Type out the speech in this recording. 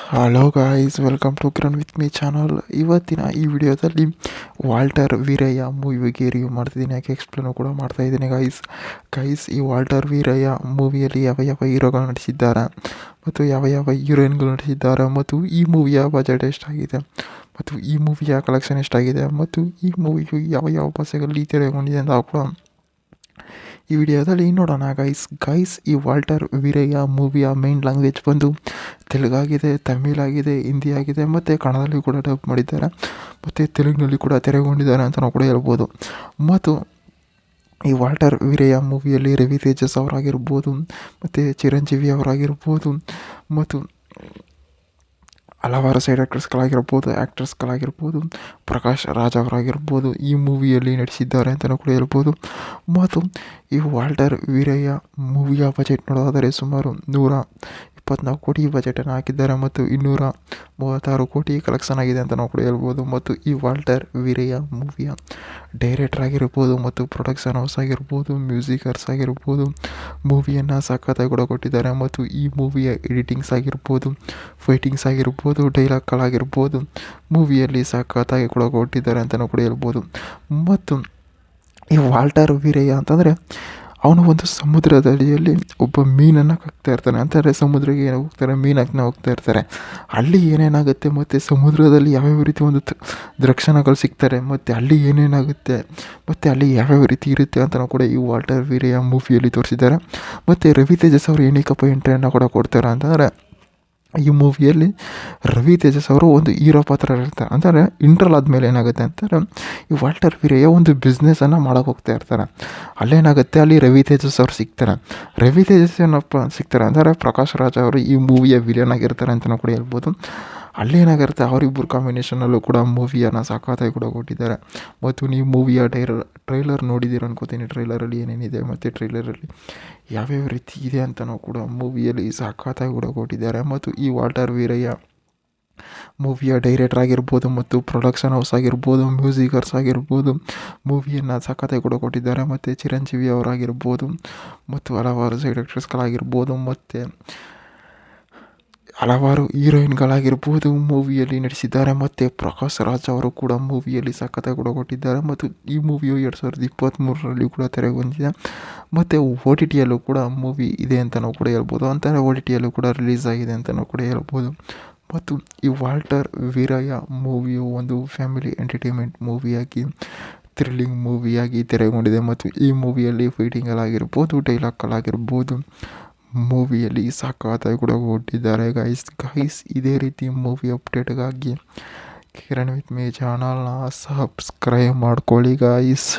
Hello guys, welcome to Kiran with me channel. ಇವತ್ತಿನ ಈ ವಿಡಿಯೋದಲ್ಲಿ ವಾಲ್ಟರ್ ವೀರಯ್ಯ ಮೂವಿಗೆ ರಿವ್ಯೂ ಮಾಡ್ತಿದ್ದೀನಿ, ಯಾಕೆ ಎಕ್ಸ್ಪ್ಲೇನು ಕೂಡ ಮಾಡ್ತಾಯಿದ್ದೀನಿ ಗೈಸ್. ಈ ವಾಲ್ಟರ್ ವೀರಯ್ಯ ಮೂವಿಯಲ್ಲಿ ಯಾವ ಯಾವ ಹೀರೋಗಳು ನಟಿಸಿದ್ದಾರೆ ಮತ್ತು ಯಾವ ಯಾವ ಹೀರೋಯಿನ್ಗಳು ನಟಿಸಿದ್ದಾರೆ ಮತ್ತು ಈ ಮೂವಿಯ ಬಜೆಟ್ ಎಷ್ಟಾಗಿದೆ ಮತ್ತು ಈ ಮೂವಿಯ ಕಲೆಕ್ಷನ್ ಎಷ್ಟಾಗಿದೆ ಮತ್ತು ಈ ಮೂವಿಯು ಯಾವ ಯಾವ ಭಾಷೆಗಳಲ್ಲಿ ತೆರೆಗೊಂಡಿದೆ ಅಂತ ಕೂಡ ಈ ವಿಡಿಯೋದಲ್ಲಿ ನೋಡೋಣ ಗೈಸ್. ಈ ವಾಲ್ಟರ್ ವೀರಯ್ಯ ಮೂವಿಯ ಮೇನ್ ಲ್ಯಾಂಗ್ವೇಜ್ ಬಂದು ತೆಲುಗಾಗಿದೆ, ತಮಿಳ್ ಆಗಿದೆ, ಹಿಂದಿ ಆಗಿದೆ ಮತ್ತು ಕನ್ನಡದಲ್ಲಿ ಕೂಡ ಡಬ್ ಮಾಡಿದ್ದಾರೆ ಮತ್ತು ತೆಲುಗಿನಲ್ಲಿ ಕೂಡ ತೆರೆಗೊಂಡಿದ್ದಾರೆ ಅಂತ ನಾವು ಕೂಡ ಹೇಳ್ಬೋದು. ಮತ್ತು ಈ ವಾಲ್ಟರ್ ವೀರಯ್ಯ ಮೂವಿಯಲ್ಲಿ ರವಿ ತೇಜಸ್ ಅವರಾಗಿರ್ಬೋದು ಮತ್ತು ಚಿರಂಜೀವಿ ಅವರಾಗಿರ್ಬೋದು ಮತ್ತು ಹಲವಾರು ಸೈಡ್ ಆ್ಯಕ್ಟರ್ಸ್ಗಳಾಗಿರ್ಬೋದು ಪ್ರಕಾಶ್ ರಾಜ್ ಅವರಾಗಿರ್ಬೋದು ಈ ಮೂವಿಯಲ್ಲಿ ನಟಿಸಿದ್ದಾರೆ ಅಂತಲೂ ಕೂಡ ಹೇಳ್ಬೋದು. ಮತ್ತು ಈ ವಾಲ್ಟರ್ ವೀರಯ್ಯ ಮೂವಿಯ ಬಜೆಟ್ ನೋಡೋದಾದರೆ ಸುಮಾರು 124 ಕೋಟಿ ಬಜೆಟನ್ನು ಹಾಕಿದ್ದಾರೆ ಮತ್ತು 236 ಕೋಟಿ ಕಲೆಕ್ಷನ್ ಆಗಿದೆ ಅಂತ ನಾವು ಕೂಡ ಹೇಳ್ಬೋದು. ಮತ್ತು ಈ ವಾಲ್ಟರ್ ವೀರಯ್ಯ ಮೂವಿಯ ಡೈರೆಕ್ಟರ್ ಆಗಿರ್ಬೋದು ಮತ್ತು ಪ್ರೊಡಕ್ಷನ್ ಹೌಸ್ ಆಗಿರ್ಬೋದು, ಮ್ಯೂಸಿಕರ್ಸ್ ಆಗಿರ್ಬೋದು ಮೂವಿಯನ್ನು ಸಖತ್ತಾಗಿ ಕೂಡ ಕೊಟ್ಟಿದ್ದಾರೆ. ಮತ್ತು ಈ ಮೂವಿಯ ಎಡಿಟಿಂಗ್ಸ್ ಆಗಿರ್ಬೋದು, ಫೈಟಿಂಗ್ಸ್ ಆಗಿರ್ಬೋದು, ಡೈಲಾಗ್ಗಳಾಗಿರ್ಬೋದು ಮೂವಿಯಲ್ಲಿ ಸಖತ್ತಾಗಿ ಕೂಡ ಕೊಟ್ಟಿದ್ದಾರೆ ಅಂತಲೂ ಕೂಡ ಹೇಳ್ಬೋದು. ಮತ್ತು ಈ ವಾಲ್ಟರ್ ವೀರಯ್ಯ ಅಂತಂದರೆ ಅವನು ಒಂದು ಸಮುದ್ರದಲ್ಲಿ ಒಬ್ಬ ಮೀನನ್ನು ಕಕ್ತಾ ಇರ್ತಾನೆ. ಅಂತಾರೆ ಸಮುದ್ರಕ್ಕೆ ಏನು ಹೋಗ್ತಾರೆ, ಮೀನು ಹೋಗ್ತಾ ಇರ್ತಾರೆ. ಅಲ್ಲಿ ಏನೇನಾಗುತ್ತೆ ಮತ್ತು ಸಮುದ್ರದಲ್ಲಿ ಯಾವ್ಯಾವ ರೀತಿ ಒಂದು ದರ್ಶನಗಳು ಸಿಗ್ತಾರೆ ಮತ್ತು ಅಲ್ಲಿ ಏನೇನಾಗುತ್ತೆ ಮತ್ತು ಅಲ್ಲಿ ಯಾವ್ಯಾವ ರೀತಿ ಇರುತ್ತೆ ಅಂತ ಕೂಡ ಈ ವಾಲ್ಟರ್ ವೀರಯ್ಯ ಮೂವಿಯಲ್ಲಿ ತೋರಿಸಿದ್ದಾರೆ. ಮತ್ತು ರವಿ ತೇಜಸ್ ಅವರು ಏನಕ್ಕಪ್ಪ ಎಂಟ್ರಿಯನ್ನು ಕೂಡ ಕೊಡ್ತಾರೆ ಅಂತಂದರೆ, ಈ ಮೂವಿಯಲ್ಲಿ ರವಿ ತೇಜಸ್ ಅವರು ಒಂದು ಹೀರೋ ಪಾತ್ರ ಇರ್ತಾರೆ. ಅಂದರೆ ಇಂಟ್ರಲ್ ಆದಮೇಲೆ ಏನಾಗುತ್ತೆ ಅಂತಾರೆ, ಈ ವಾಲ್ಟರ್ ವೀರಯ್ಯ ಒಂದು ಬಿಸ್ನೆಸ್ಸನ್ನು ಮಾಡೋಕೆ ಹೋಗ್ತಾ ಇರ್ತಾರೆ. ಅಲ್ಲೇನಾಗುತ್ತೆ, ಅಲ್ಲಿ ರವಿ ತೇಜಸ್ ಅವರು ಸಿಗ್ತಾರೆ. ರವಿ ತೇಜಸ್ ಏನಪ್ಪ ಸಿಗ್ತಾರೆ ಅಂದರೆ ಪ್ರಕಾಶ್ ರಾಜ್ ಅವರು ಈ ಮೂವಿಯ ವಿಲನ್ ಆಗಿರ್ತಾರೆ ಅಂತಲೂ ಕೂಡ ಹೇಳ್ಬೋದು. ಅಲ್ಲೇನಾಗಿರುತ್ತೆ, ಅವರಿಬ್ಬರು ಕಾಂಬಿನೇಷನಲ್ಲೂ ಕೂಡ ಮೂವಿಯನ್ನು ಸಖತ್ತಾಗಿ ಕೂಡ ಕೊಟ್ಟಿದ್ದಾರೆ. ಮತ್ತು ನೀವು ಮೂವಿಯ ಟ್ರೈಲರ್ ನೋಡಿದ್ದೀರ ಅನ್ಕೋತೀನಿ. ಟ್ರೈಲರಲ್ಲಿ ಏನೇನಿದೆ ಮತ್ತು ಟ್ರೈಲರಲ್ಲಿ ಯಾವ್ಯಾವ ರೀತಿ ಇದೆ ಅಂತಲೂ ಕೂಡ ಮೂವಿಯಲ್ಲಿ ಸಖತ್ತಾಗಿ ಕೂಡ ಕೊಟ್ಟಿದ್ದಾರೆ. ಮತ್ತು ಈ ವಾಲ್ಟರ್ ವೀರಯ್ಯ ಮೂವಿಯ ಡೈರೆಕ್ಟರ್ ಆಗಿರ್ಬೋದು ಮತ್ತು ಪ್ರೊಡಕ್ಷನ್ ಹೌಸ್ ಆಗಿರ್ಬೋದು, ಮ್ಯೂಸಿಕರ್ಸ್ ಆಗಿರ್ಬೋದು ಮೂವಿಯನ್ನು ಸಖತ್ತಾಗಿ ಕೂಡ ಕೊಟ್ಟಿದ್ದಾರೆ. ಮತ್ತು ಚಿರಂಜೀವಿ ಅವರಾಗಿರ್ಬೋದು ಮತ್ತು ಹಲವಾರು ಸೈಡ್ ಆ್ಯಕ್ಟರ್ಸ್ಗಳಾಗಿರ್ಬೋದು ಮತ್ತು ಹಲವಾರು ಹೀರೋಯಿನ್ಗಳಾಗಿರ್ಬೋದು ಮೂವಿಯಲ್ಲಿ ನಟಿಸಿದ್ದಾರೆ. ಮತ್ತು ಪ್ರಕಾಶ್ ರಾಜ್ ಅವರು ಕೂಡ ಮೂವಿಯಲ್ಲಿ ಸಖತ್ತಾಗಿ ಕೂಡ ಕೊಟ್ಟಿದ್ದಾರೆ. ಮತ್ತು ಈ ಮೂವಿಯು 2023ರಲ್ಲಿ ಕೂಡ ತೆರೆಗೊಂಡಿದೆ. ಮತ್ತು OTTಯಲ್ಲೂ ಕೂಡ ಮೂವಿ ಇದೆ ಅಂತ ನಾವು ಕೂಡ ಹೇಳ್ಬೋದು. ಅಂತಾರೆ OTTಯಲ್ಲೂ ಕೂಡ ರಿಲೀಸ್ ಆಗಿದೆ ಅಂತ ನಾವು ಕೂಡ ಹೇಳ್ಬೋದು. ಮತ್ತು ಈ ವಾಲ್ಟರ್ ವೀರಯ್ಯ ಮೂವಿಯು ಒಂದು ಫ್ಯಾಮಿಲಿ ಎಂಟರ್ಟೈನ್ಮೆಂಟ್ ಮೂವಿಯಾಗಿ, ಥ್ರಿಲ್ಲಿಂಗ್ ಮೂವಿಯಾಗಿ ತೆರೆಗೊಂಡಿದೆ. ಮತ್ತು ಈ ಮೂವಿಯಲ್ಲಿ ಫೈಟಿಂಗ್ಗಳಾಗಿರ್ಬೋದು, ಡೈಲಾಗ್ಗಳಾಗಿರ್ಬೋದು ಮೂವಿಯಲ್ಲಿ ಸಖತ್ತಾಗಿ ಕೂಡ ಕೊಟ್ಟಿದ್ದಾರೆ ಗೈಸ್. ಇದೇ ರೀತಿ ಮೂವಿ ಅಪ್ಡೇಟ್ಗಾಗಿ ಕಿರಣ್ ವಿತ್ ಮೀ ಚಾನಲ್ನ ಸಬ್ಸ್ಕ್ರೈಬ್ ಮಾಡ್ಕೊಳ್ಳಿ ಗೈಸ್.